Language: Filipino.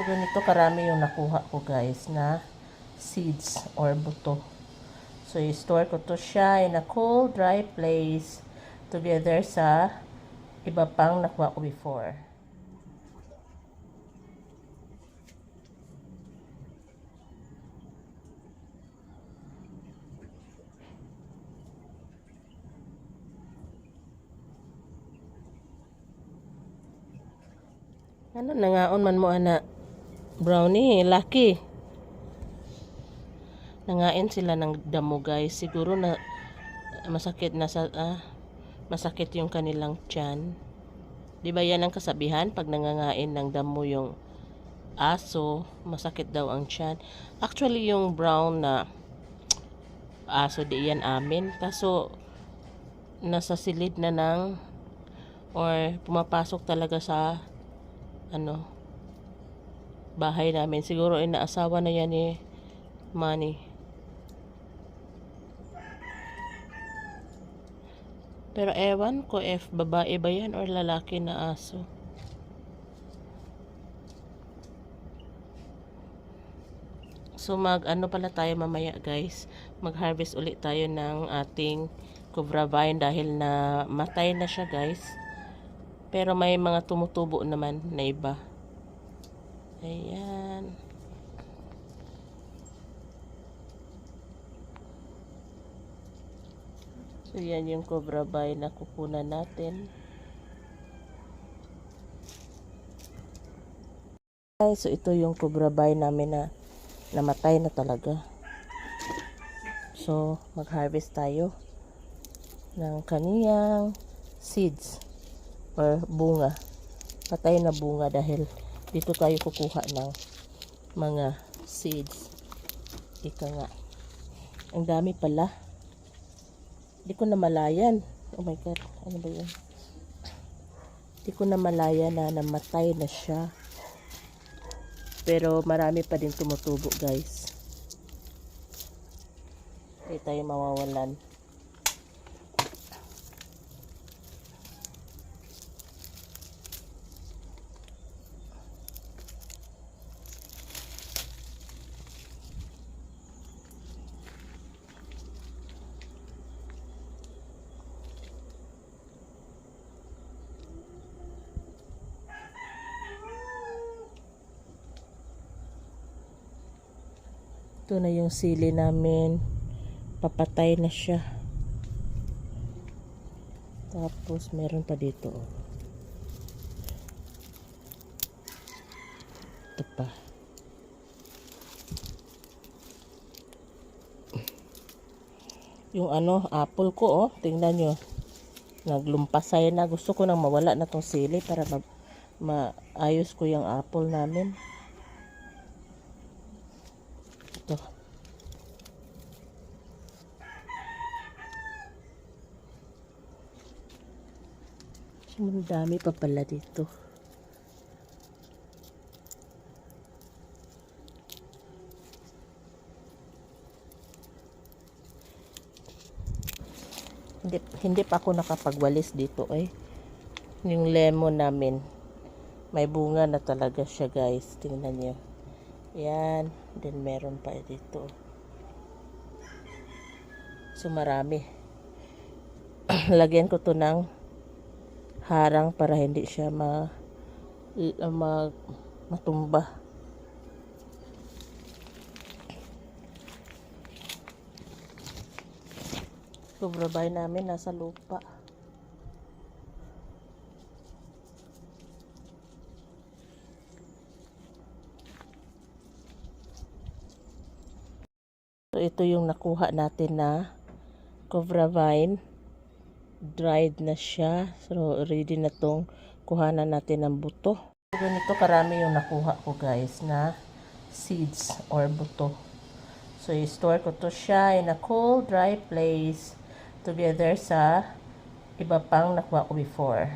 Ganito karami yung nakuha ko guys na seeds or buto. So i-store ko to siya in a cool, dry place together sa iba pang nakuha ko before. Ano nangaon man mo ana brownie, lucky. Nangain sila ng damo guys. Siguro na masakit na sa masakit yung kanilang tiyan. 'Di ba yan ang kasabihan pag nangangain ng damo yung aso, masakit daw ang tiyan. Actually yung brown na aso di yan amin. Kaso nasa silid na ng or pumapasok talaga sa bahay namin. Siguro inaasawa na yan ni Manny. Pero ewan ko if babae ba yan or lalaki na aso. So pala tayo mamaya guys. Mag-harvest ulit tayo ng ating cobra vine dahil na matay na siya guys. Pero may mga tumutubo naman na iba. Ayan. So yan yung cobra vine na kukunan natin. So ito yung cobra vine namin na namatay na talaga. So mag-harvest tayo ng kaniyang seeds or bunga. Patay na bunga dahil dito tayo kukuha ng mga seeds. Ika nga. Ang dami pala. Hindi ko na malayan. Oh my God. Ano ba yun? Hindi ko na malaya na namatay na siya. Pero marami pa din tumutubo guys. Hindi tayo mawawalan. Ito na yung sili namin. Papatay na siya. Tapos meron pa dito. Ito pa. Yung apple ko tingnan nyo. Naglumpasay na. Gusto ko nang mawala na tong sili para maayos ko yung apple namin. Ito. Ang dami pa pala dito. Hindi pa ako nakapagwalis dito yung lemon namin may bunga na talaga siya guys, tingnan niyo yan, then meron pa dito so marami. Lagyan ko to ng harang para hindi siya matumba. Cobra vine namin nasa lupa. So ito yung nakuha natin na cobra vine. Dried na siya. So ready na tong kuhanan natin ng buto. So, ganito karami yung nakuha ko guys na seeds or buto. So i-store ko to siya in a cool, dry place together sa iba pang nakuha ko before.